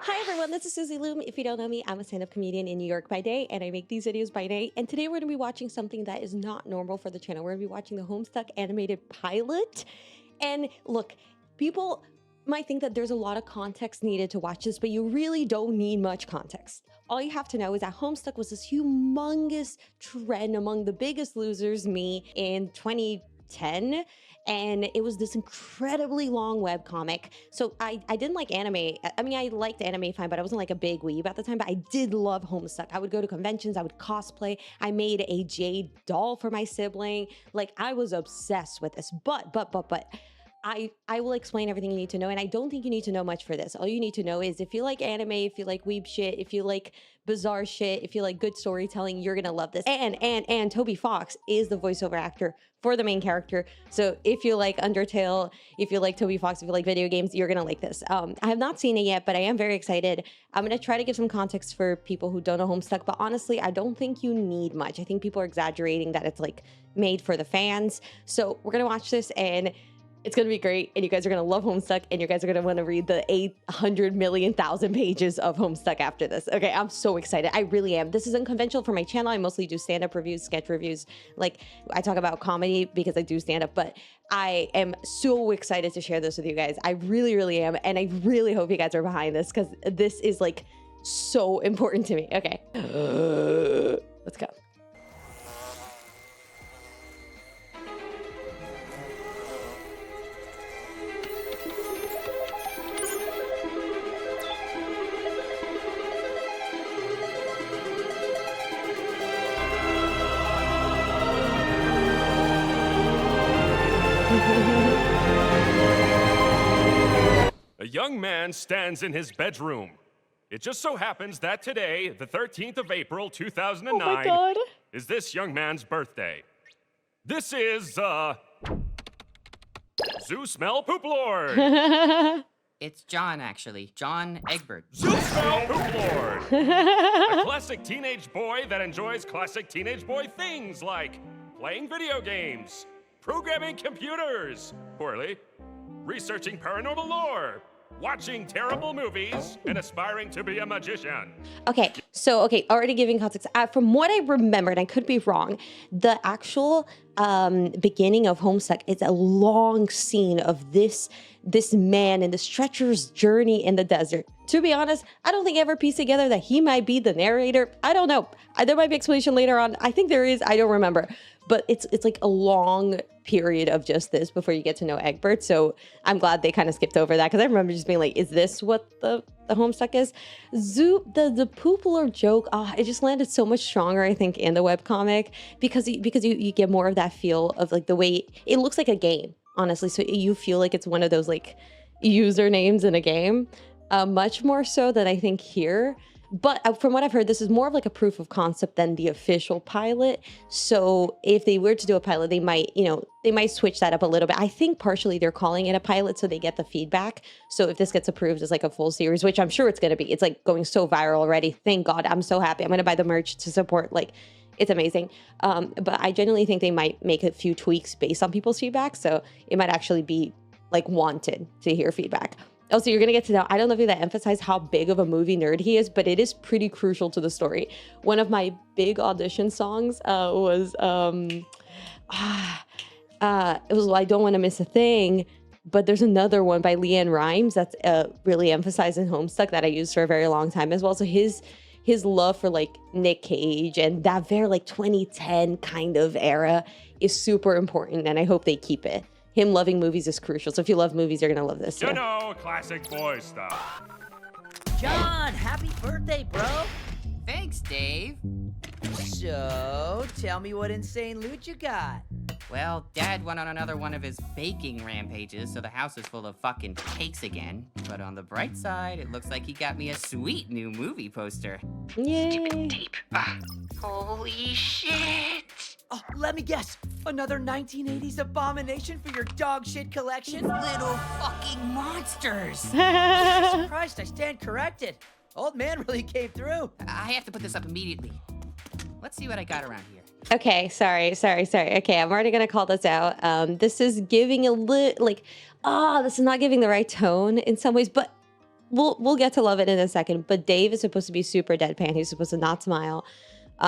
Hi everyone, this is Susie Loom. If you don't know me, I'm a stand-up comedian in New York by day, and I make these videos by night. And today we're going to be watching something that is not normal for the channel. We're going to be watching the Homestuck animated pilot. And look, people might think that there's a lot of context needed to watch this, but you really don't need much context. All you have to know is that Homestuck was this humongous trend among the biggest losers, me, in 2010. And it was this incredibly long webcomic. So I didn't like anime. I mean, I liked anime fine, but I wasn't like a big weeb at the time, but I did love Homestuck. I would go to conventions, I would cosplay. I made a Jade doll for my sibling. Like, I was obsessed with this, but I will explain everything you need to know, and I don't think you need to know much for this. All you need to know is if you like anime, if you like weeb shit, if you like bizarre shit, if you like good storytelling, you're gonna love this. And Toby Fox is the voiceover actor for the main character. So if you like Undertale, if you like Toby Fox, if you like video games, you're gonna like this. I have not seen it yet, but I am very excited. I'm gonna try to give some context for people who don't know Homestuck, but honestly, I don't think you need much. I think people are exaggerating that it's like made for the fans. So we're gonna watch this, and it's going to be great, and you guys are going to love Homestuck, and you guys are going to want to read the 800 million thousand pages of Homestuck after this. Okay, I'm so excited. I really am. This is unconventional for my channel. I mostly do stand-up reviews, sketch reviews. Like, I talk about comedy because I do stand-up, but I am so excited to share this with you guys. I really, really am, and I really hope you guys are behind this because this is, like, so important to me. Okay. Let's go. A young man stands in his bedroom. It just so happens that today, the 13th of April, 2009, Oh my God. is this young man's birthday. This is, Zeusmel Poop Lord. It's John, actually. John Egbert. Zeusmel Poop Lord. A classic teenage boy that enjoys classic teenage boy things like playing video games, programming computers, poorly, researching paranormal lore, watching terrible movies, and aspiring to be a magician. Okay, so, already giving context. From what I remember, and I could be wrong, the actual beginning of Homestuck is a long scene of this man and this treacherous journey in the desert. To be honest, I don't think I ever pieced together that he might be the narrator. I don't know. There might be explanation later on. I think there is. I don't remember. But it's like a long period of just this before you get to know Egbert. So I'm glad they kind of skipped over that, because I remember just being like, is this what the Homestuck is? The poop lord joke, it just landed so much stronger, I think, in the webcomic, because you get more of that feel of like the way it looks like a game, honestly. So you feel like it's one of those like usernames in a game, much more so than I think here. But from what I've heard, this is more of like a proof of concept than the official pilot. So if they were to do a pilot, they might switch that up a little bit. I think partially they're calling it a pilot so they get the feedback. So if this gets approved as like a full series, which I'm sure it's going to be, it's like going so viral already. Thank God. I'm so happy. I'm going to buy the merch to support. Like, it's amazing. But I genuinely think they might make a few tweaks based on people's feedback. So it might actually be like wanted to hear feedback. Also, you're gonna get to know, I don't know if that emphasized how big of a movie nerd he is, but it is pretty crucial to the story. One of my big audition songs was it was I Don't Want to Miss a Thing, but there's another one by Leanne Rimes that's really emphasized in Homestuck that I used for a very long time as well. So his love for like Nick Cage and that very like 2010 kind of era is super important, and I hope they keep it. Him loving movies is crucial. So if you love movies, you're gonna love this. You know, classic boy stuff. John, happy birthday, bro. Thanks, Dave. So, tell me what insane loot you got. Well, Dad went on another one of his baking rampages, so the house is full of fucking cakes again. But on the bright side, it looks like he got me a sweet new movie poster. Yay. Tape. Holy shit! Oh, let me guess. Another 1980s abomination for your dog shit collection? Little fucking monsters! Christ, I stand corrected. Old man really came through. I have to put this up immediately. Let's see what I got around here. Okay, sorry. Okay, I'm already gonna call this out. This is giving a little, like, this is not giving the right tone in some ways, but we'll get to love it in a second. But Dave is supposed to be super deadpan. He's supposed to not smile.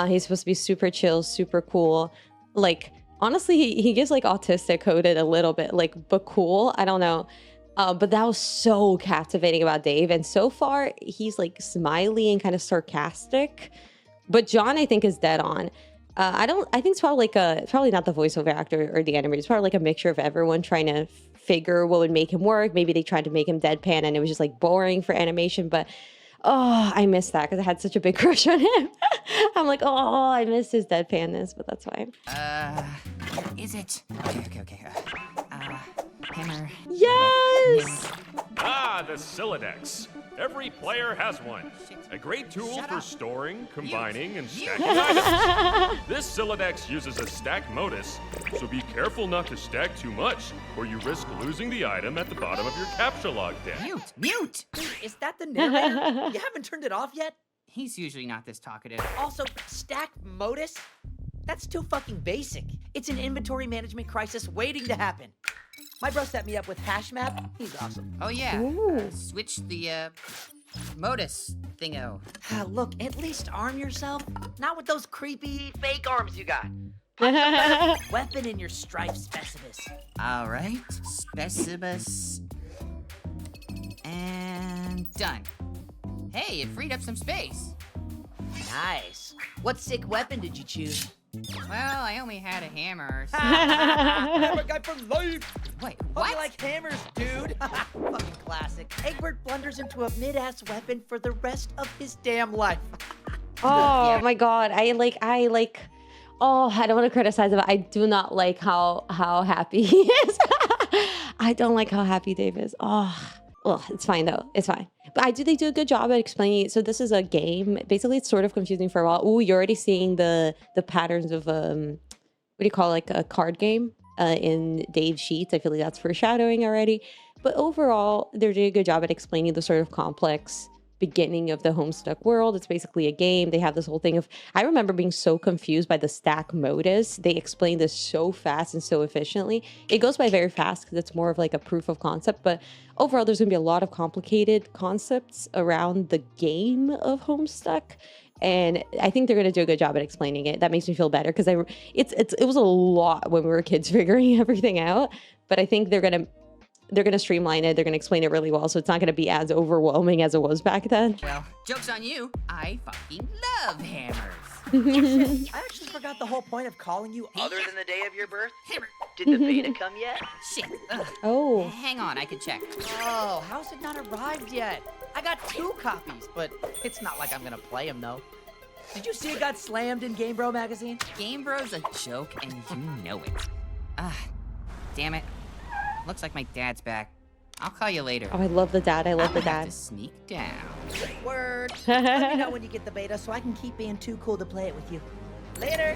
He's supposed to be super chill, super cool. Like, honestly, he gives like autistic coded a little bit, like, but cool. I don't know. But that was so captivating about Dave. And so far, he's like smiley and kind of sarcastic. But John, I think, is dead on. I think it's probably like it's probably not the voiceover actor or the animator. It's probably like a mixture of everyone trying to figure what would make him work. Maybe they tried to make him deadpan and it was just like boring for animation. But oh, I missed that because I had such a big crush on him. I'm like, oh, I missed his deadpanness, but that's fine. Is it? Okay. Hammer. Yes! Ah, the Sylladex. Every player has one. A great tool for storing, combining, and stacking items. This Sylladex uses a stack modus, so be careful not to stack too much, or you risk losing the item at the bottom of your capture log deck. Mute! Dude, is that the narrator? You haven't turned it off yet? He's usually not this talkative. Also, stack modus? That's too fucking basic. It's an inventory management crisis waiting to happen. My bro set me up with HashMap. He's awesome. Oh yeah, Ooh. switch the, modus thingo. Look, at least arm yourself. Not with those creepy fake arms you got. Weapon in your stripe specimen. All right, specibus. And done. Hey, it freed up some space. Nice. What sick weapon did you choose? Well, I only had a hammer. So... Hammer guy for life. Wait, Hope what? you like hammers, dude. Fucking classic. Egbert blunders into a mid-ass weapon for the rest of his damn life. Oh my god, I like oh, I don't want to criticize it, but I do not like how happy he is. I don't like how happy Dave is. Oh, it's fine though. It's fine. But they do a good job at explaining it. So this is a game. Basically, it's sort of confusing for a while. Ooh, you're already seeing the patterns of what do you call it, like a card game in Dave's sheets. I feel like that's foreshadowing already. But overall, they're doing a good job at explaining the sort of complex beginning of the Homestuck world. It's basically a game. They have this whole thing of, I remember being so confused by the stack modus. They explain this so fast and so efficiently. It goes by very fast because it's more of like a proof of concept, but overall there's gonna be a lot of complicated concepts around the game of Homestuck. And I think they're gonna do a good job at explaining it. That makes me feel better because it was a lot when we were kids figuring everything out, but I think they're gonna streamline it. They're gonna explain it really well, so it's not gonna be as overwhelming as it was back then. Well, joke's on you. I fucking love hammers. I actually forgot the whole point of calling you other than the day of your birth. Hammer. Did the beta come yet? Shit. Ugh. Oh. Hang on, I can check. Oh, how's it not arrived yet? I got 2 copies, but it's not like I'm gonna play them though. Did you see it got slammed in Game Bro magazine? Game Bro's a joke, and you know it. Damn it. Looks like my dad's back. I'll call you later. Oh, I love the dad. I love the I'm gonna have dad. to sneak down. Word. Let me know when you get the beta so I can keep being too cool to play it with you. Later.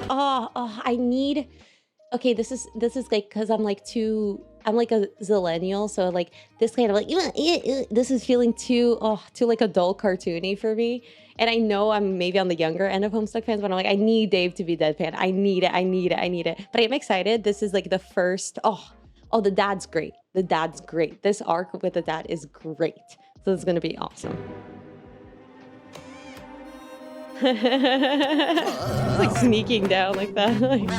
I need. Okay, this is like because I'm like a zillennial, so like this kind of like this is feeling too like adult cartoony for me. And I know I'm maybe on the younger end of Homestuck fans, but I'm like, I need Dave to be deadpan. I need it. But I'm excited. This is like the first. Oh, the dad's great. The dad's great. This arc with the dad is great. So it's gonna be awesome. Like sneaking down like that. Like.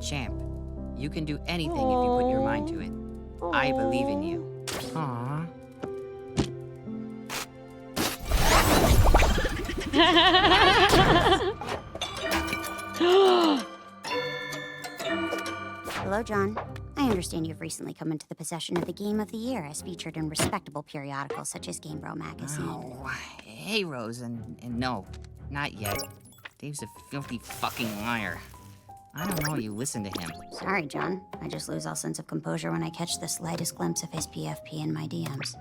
Champ, you can do anything if you put your mind to it. I believe in you. Aww. Hello, John. I understand you've recently come into the possession of the Game of the Year as featured in respectable periodicals such as Game Bro magazine. Oh, hey, Rose, and no, not yet. Dave's a filthy fucking liar. I don't know you listen to him. Sorry, John. I just lose all sense of composure when I catch the slightest glimpse of his PFP in my DMs.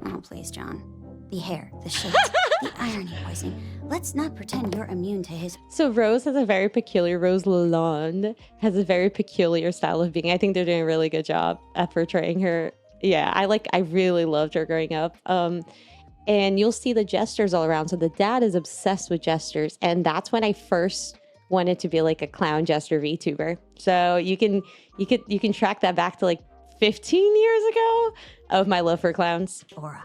Oh, please, John. The hair, the shades, the irony voicing. Let's not pretend you're immune to his... So Rose has a very peculiar, Rose Lalonde has a very peculiar style of being. I think they're doing a really good job at portraying her. Yeah, I really loved her growing up. And you'll see the gestures all around. So the dad is obsessed with gestures. And that's when I first wanted to be like a clown jester VTuber. So you can track that back to like 15 years ago of my love for clowns. Aura.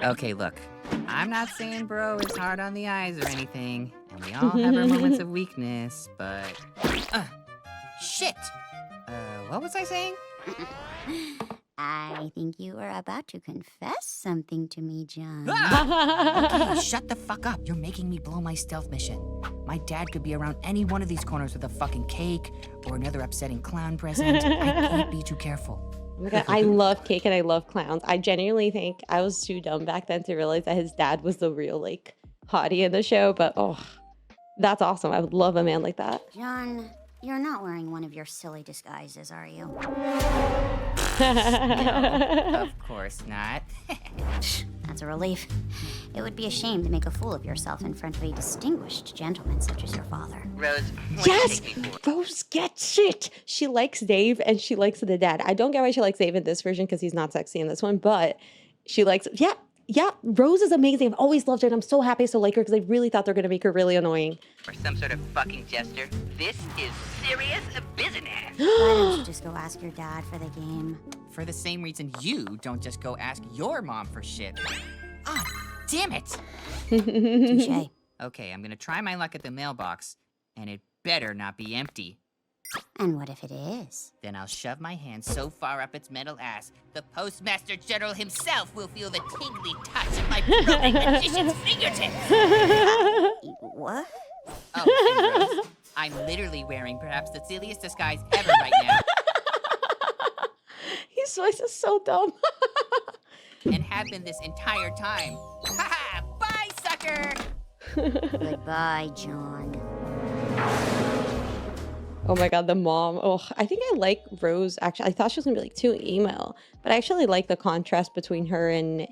Okay, look. I'm not saying bro is hard on the eyes or anything, and we all have our moments of weakness, but... shit! What was I saying? I think you were about to confess something to me, John. Okay, shut the fuck up. You're making me blow my stealth mission. My dad could be around any one of these corners with a fucking cake or another upsetting clown present. I can't be too careful. Oh my God, I love cake and I love clowns. I genuinely think I was too dumb back then to realize that his dad was the real like hottie in the show, but oh, that's awesome. I would love a man like that. John, you're not wearing one of your silly disguises, are you? No, of course not. That's a relief. It would be a shame to make a fool of yourself in front of a distinguished gentleman such as your father. Rose, what Yes! do you take me for? Rose gets it! She likes Dave and she likes the dad. I don't get why she likes Dave in this version because he's not sexy in this one, but she likes, yeah, Rose is amazing. I've always loved her and I'm so happy I still like her because I really thought they were going to make her really annoying. Or some sort of fucking jester. This is serious business. Why don't you just go ask your dad for the game? For the same reason you don't just go ask your mom for shit. Ah, damn it! Touche. Okay, I'm gonna try my luck at the mailbox, and it better not be empty. And what if it is? Then I'll shove my hand so far up its metal ass, the Postmaster General himself will feel the tingly touch of my probing magician's fingertips. What? Oh, and Rose, I'm literally wearing perhaps the silliest disguise ever right now, His voice is so dumb. and have been this entire time. Ha-ha! Bye, sucker! Goodbye, John. Oh my God, the mom. Oh, I think I like Rose. Actually, I thought she was gonna be like too emo, but I actually like the contrast between her and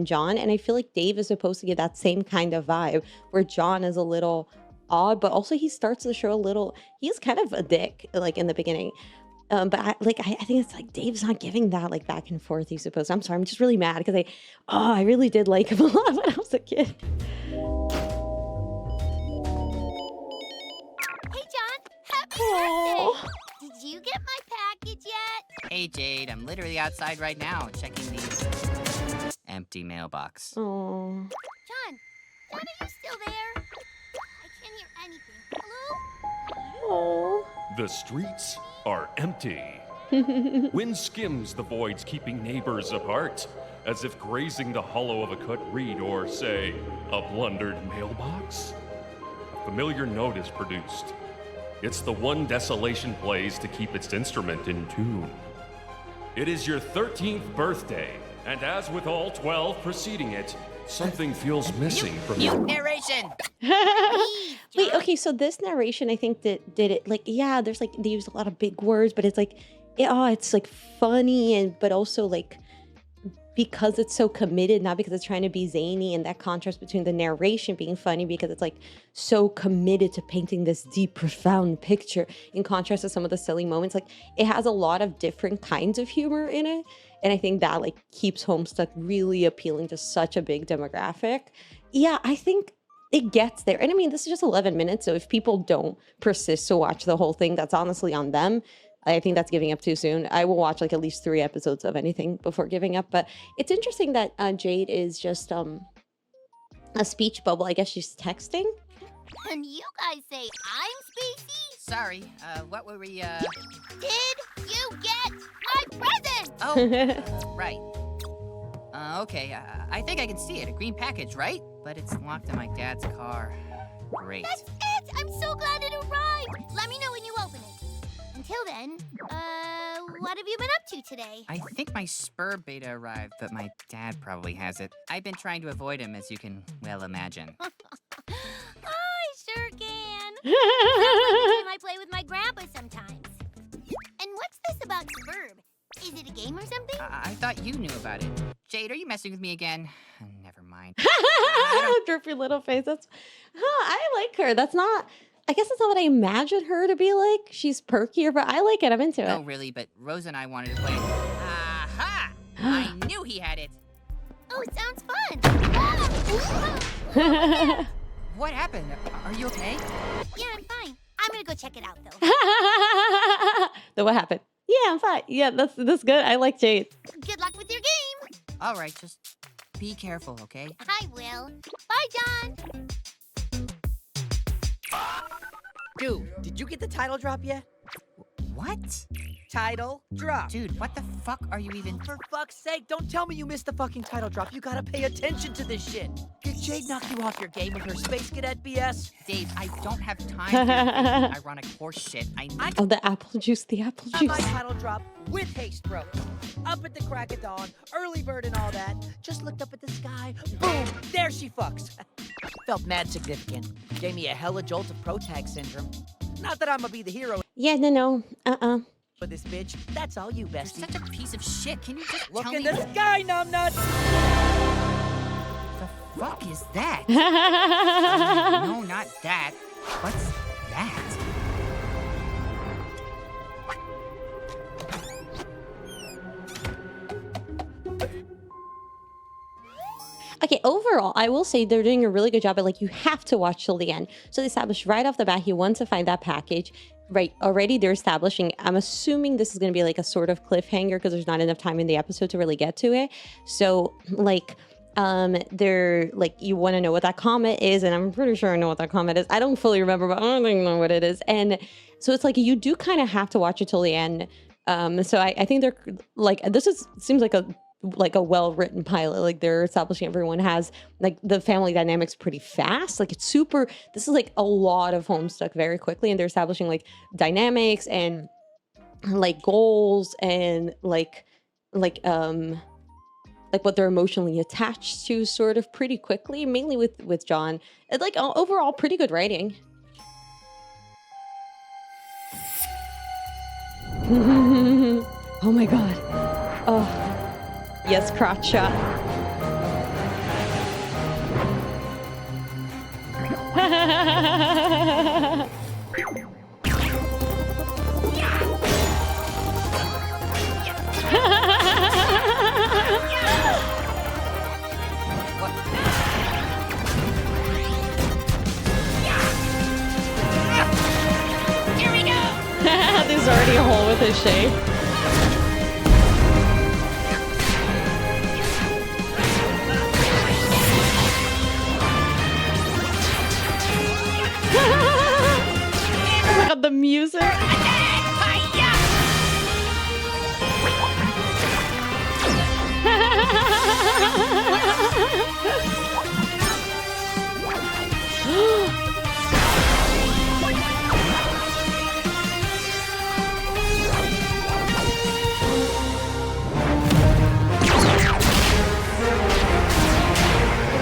John. And I feel like Dave is supposed to give that same kind of vibe where John is a little odd, but also he starts the show a little, he's kind of a dick like in the beginning. But I think it's like Dave's not giving that like back and forth he's supposed to. I'm sorry, I'm just really mad because I really did like him a lot when I was a kid. Hey, John, happy Aw. birthday! Did you get my package yet? Hey, Jade, I'm literally outside right now checking the empty mailbox. Oh. John, are you still there? I can't hear anything. Hello? Oh. The streets are empty. Wind skims the voids, keeping neighbors apart, as if grazing the hollow of a cut reed or, say, a plundered mailbox. A familiar note is produced. It's the one desolation plays to keep its instrument in tune. It is your 13th birthday, and as with all 12 preceding it, something feels missing from Mute your... narration! Wait, okay, so this narration I think did it like, yeah, there's like they use a lot of big words, but it's like it's like funny and but also like because it's so committed, not because it's trying to be zany, and that contrast between the narration being funny because it's like so committed to painting this deep, profound picture in contrast to some of the silly moments. Like it has a lot of different kinds of humor in it. And I think that like keeps Homestuck really appealing to such a big demographic. Yeah, I think it gets there. And I mean, this is just 11 minutes. So if people don't persist to watch the whole thing, that's honestly on them. I think that's giving up too soon. I will watch like at least 3 episodes of anything before giving up. But it's interesting that Jade is just a speech bubble. I guess she's texting. And you guys say I'm spacey? Sorry, what were we, Did you get my present? Oh, right. Okay, I think I can see it. A green package, right? But it's locked in my dad's car. Great. That's it! I'm so glad it arrived! Let me know when you open it. Until then, what have you been up to today? I think my spur beta arrived, but my dad probably has it. I've been trying to avoid him, as you can well imagine. I sure can. Sounds like a game I play with my grandpa sometimes. And what's this about Spurb? Is it a game or something? I thought you knew about it. Jade, are you messing with me again? Never mind. Droopy little face. I like her. I guess that's not what I imagined her to be like. She's perkier, but I like it. I'm into it. Oh, really? But Rose and I wanted to play. Aha! I knew he had it. Oh, it sounds fun. What happened? Are you okay? Yeah, I'm fine. I'm gonna go check it out, though. Then what happened? Yeah, I'm fine. Yeah, that's good. I like Jade. Good luck with your game. All right, just be careful, okay? I will. Bye, John. Dude, did you get the title drop yet? What? Title drop. Dude, what the fuck are you even... For fuck's sake, don't tell me you missed the fucking title drop. You gotta pay attention to this shit. Did Jade knock you off your game with her Space Cadet BS? Dave, I don't have time for your fake ironic horse shit. I need... Oh, the apple juice. Got my title drop with haste, bro. Up at the crack of dawn, early bird and all that. Just looked up at the sky, boom, there she fucks. Felt mad significant. Gave me a hella jolt of protag syndrome. Not that I'ma be the hero Yeah, no. for this bitch. That's all you, You're bestie. such a piece of shit. Can you just Look tell in me... the sky, numbnuts! The fuck is that? No, not that. What's that? Okay, overall, I will say they're doing a really good job, but like you have to watch till the end. So they established right off the bat, you want to find that package. Right, already they're establishing, I'm assuming this is going to be like a sort of cliffhanger because there's not enough time in the episode to really get to it. So like, they're like, you want to know what that comet is, and I'm pretty sure I know what that comet is. I don't fully remember, but I don't even know what it is. And so it's like, you do kind of have to watch it till the end. So I think they're like, seems like a well-written pilot. Like they're establishing everyone has like the family dynamics pretty fast. Like it's super, this is like a lot of Homestuck very quickly, and they're establishing like dynamics and like goals and like what they're emotionally attached to sort of pretty quickly, mainly with John. It's like overall pretty good writing. Oh my god. Oh yes, crotch shot. Here we go. There's already a hole with his shape. Look at the music.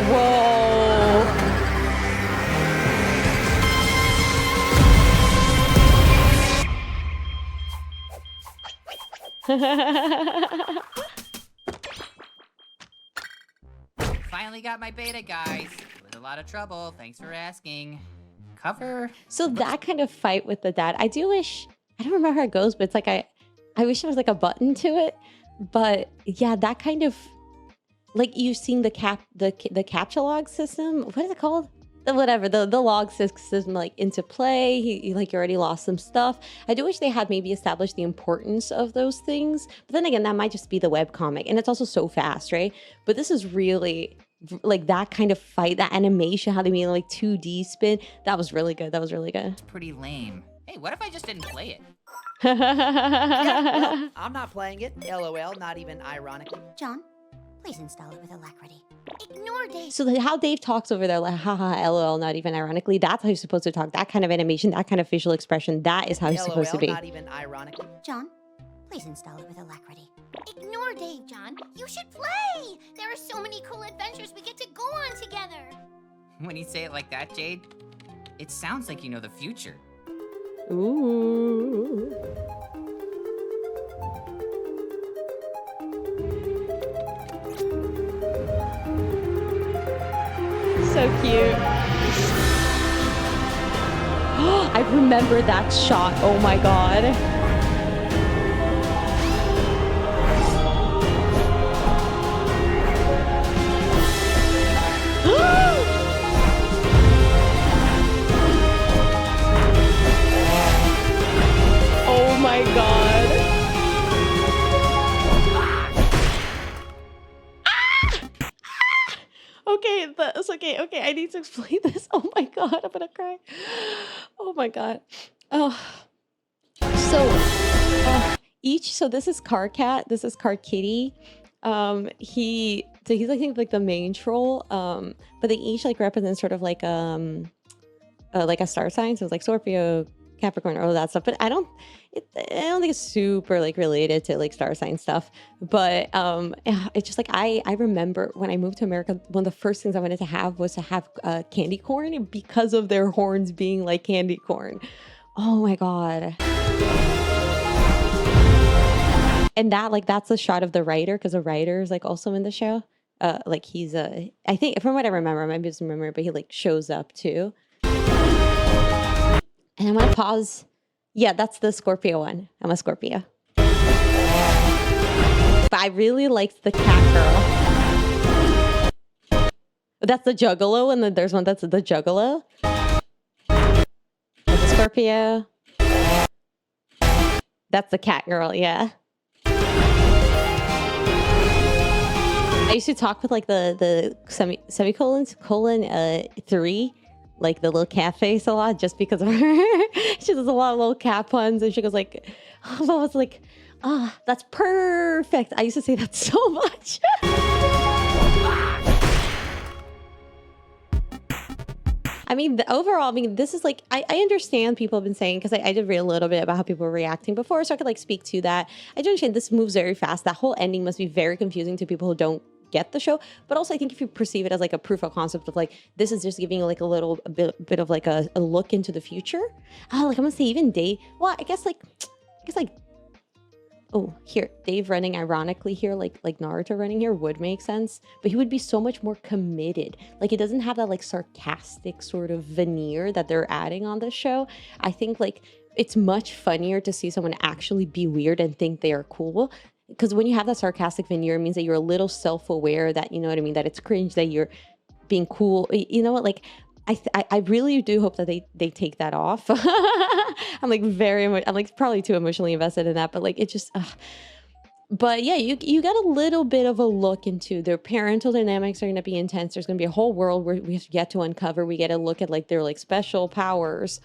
Whoa. Finally got my beta, guys. With a lot of trouble. Thanks for asking. Cover? So that kind of fight with the dad, I do wish, I don't remember how it goes, but it's like I wish there was like a button to it. But yeah, that kind of, like you've seen the captcha log system. What is it called? The log system like into play. He like you already lost some stuff. I do wish they had maybe established the importance of those things. But then again, that might just be the webcomic, and it's also so fast, right? But this is really like that kind of fight, that animation, how they made like 2D spin. That was really good. It's pretty lame. Hey, what if I just didn't play it? Yeah, well, I'm not playing it. LOL, not even ironically. John, please install it with alacrity. Ignore Dave. So how Dave talks over there, like, haha, LOL, not even ironically, that's how he's supposed to talk. That kind of animation, that kind of facial expression, that is how he's supposed to be. Not even ironically. John, please install it with alacrity. Ignore Dave, John. You should play. There are so many cool adventures we get to go on together. When you say it like that, Jade, it sounds like you know the future. Ooh. So cute. I remember that shot. Oh my god. Okay, I need to explain this. Oh my god, I'm gonna cry. Oh my god. Oh, so this is Car Cat. This is Car Kitty. He's I think like the main troll. But they each like represent sort of like a star sign. So it's like Scorpio, Capricorn, all of that stuff. But I don't think it's super like related to like star sign stuff. But yeah, it's just like I remember when I moved to America, one of the first things I wanted to have was to have candy corn because of their horns being like candy corn. Oh my god. And that's a shot of the writer, because the writer is like also in the show. Like he's I think from what I remember, I might be misremembering, but he like shows up too. And I'm gonna pause. Yeah, that's the Scorpio one. I'm a Scorpio. But I really liked the cat girl. That's the Juggalo, and then there's one that's the Juggalo. That's a Scorpio. That's the cat girl, yeah. I used to talk with like the semicolons, colon 3, like the little cat face a lot, just because of her. She does a lot of little cat puns, and she goes like, oh, I was like, that's perfect. I used to say that so much. I mean, overall, I mean, this is like, I understand people have been saying, because I did read a little bit about how people were reacting before, so I could like speak to that. I do understand this moves very fast. That whole ending must be very confusing to people who don't get the show. But also, I think if you perceive it as like a proof of concept of like, this is just giving you like a bit of like a look into the future. Like I'm gonna say even Dave, well, I guess like, oh, here, Dave running ironically here, like Naruto running here would make sense, but he would be so much more committed. Like it doesn't have that like sarcastic sort of veneer that they're adding on this show. I think like it's much funnier to see someone actually be weird and think they are cool. Because when you have that sarcastic veneer, it means that you're a little self-aware, that, you know what I mean, that it's cringe, that you're being cool. You know what, like, I really do hope that they take that off. I'm like probably too emotionally invested in that, but like it just but yeah, you got a little bit of a look into their parental dynamics are going to be intense. There's going to be a whole world where we have yet to uncover. We get a look at like their like special powers.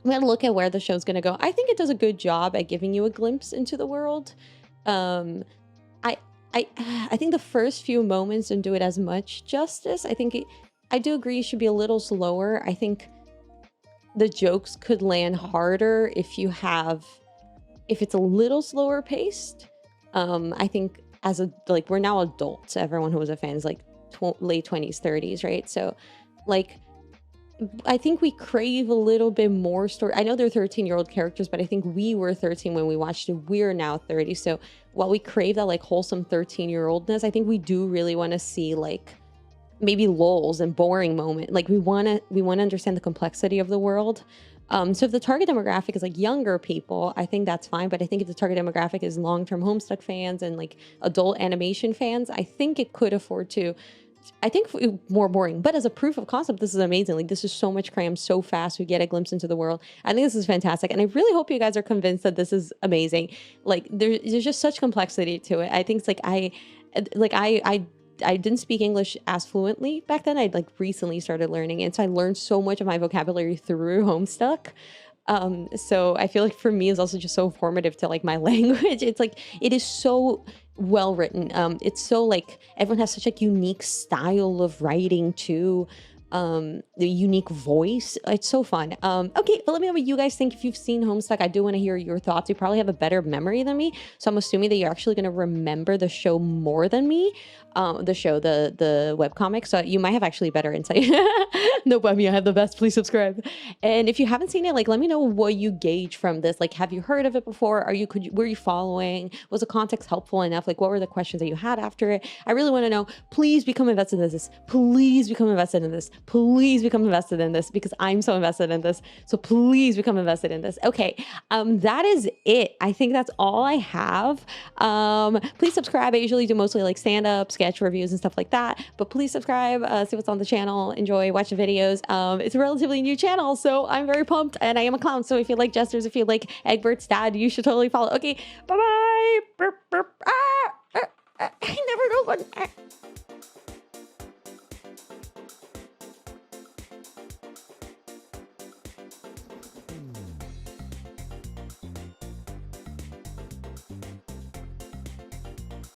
We got to look at where the show's going to go. I think it does a good job at giving you a glimpse into the world. I think the first few moments don't do it as much justice. I do agree it should be a little slower. I think the jokes could land harder if it's a little slower paced. I think we're now adults. Everyone who was a fan is like late 20s, 30s, right? So like, I think we crave a little bit more story. I know they're 13-year-old characters, but I think we were 13 when we watched it. We're now 30. So while we crave that like wholesome 13-year-oldness, I think we do really want to see like maybe lulls and boring moment. Like we want to understand the complexity of the world. So if the target demographic is like younger people, I think that's fine. But I think if the target demographic is long-term Homestuck fans and like adult animation fans, I think it could afford to, I think, more boring. But as a proof of concept, this is amazing. Like this is so much crammed so fast. We get a glimpse into the world. I think this is fantastic. And I really hope you guys are convinced that this is amazing. Like there's just such complexity to it. I think it's like I didn't speak English as fluently back then. I'd like recently started learning. And so I learned so much of my vocabulary through Homestuck. So I feel like for me it's also just so formative to like my language. It's like, it is so well written. It's so like, everyone has such a unique style of writing too. The unique voice. It's so fun. Okay, but let me know what you guys think. If you've seen Homestuck, I do want to hear your thoughts. You probably have a better memory than me, so I'm assuming that you're actually going to remember the show more than me. The webcomic, so you might have actually better insight. No, but I have the best. Please subscribe. And if you haven't seen it, like, let me know what you gauge from this. Like, have you heard of it before? Were you following? Was the context helpful enough? Like, what were the questions that you had after it? I really want to know. Please become invested in this. Please become invested in this. Please become invested in this, because I'm so invested in this. So please become invested in this. Okay, that is it. I think that's all I have. Please subscribe. I usually do mostly like stand-up, sketch reviews and stuff like that. But please subscribe, see what's on the channel, enjoy, watch the videos. It's a relatively new channel, so I'm very pumped, and I am a clown. So if you like jesters, if you like Egbert's dad, you should totally follow. Okay, bye-bye. I never know what.